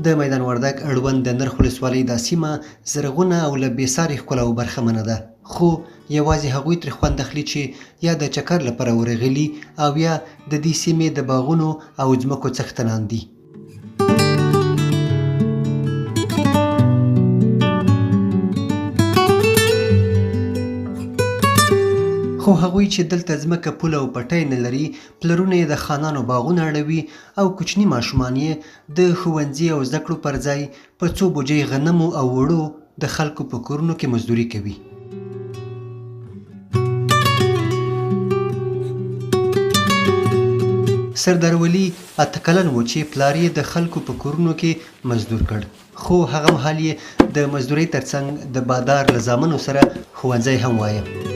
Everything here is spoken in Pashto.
د میدان وردګ اړوند د نرخ ولسوالۍ دا سیمه زرغونه او له بېساري ښکلاو برخمنه ده، خو یوازې هغوی ترې خوند اخلي چې یا د چکر لپاره ورغلي او یا د دې سیمې د باغونو او ځمکو څښتنان دي. خو هغوی چې دلته ځمکه پوله او پټی نه لري، پلرونه یې د خانانو باغونه اړوي او کوچني ماشومان یې د ښوونځي او زده کړو پر ځای په څو بوجۍ غنمو او وړو د خلکو په کورونو کې مزدوري کوي. سردار ولي 8 کلن و چې پلار یې د خلکو په کورونو کې مزدور کړ، خو هغه مهال یې د مزدورۍ ترڅنګ د بادار له زامنو سره ښوونځی هم وایه.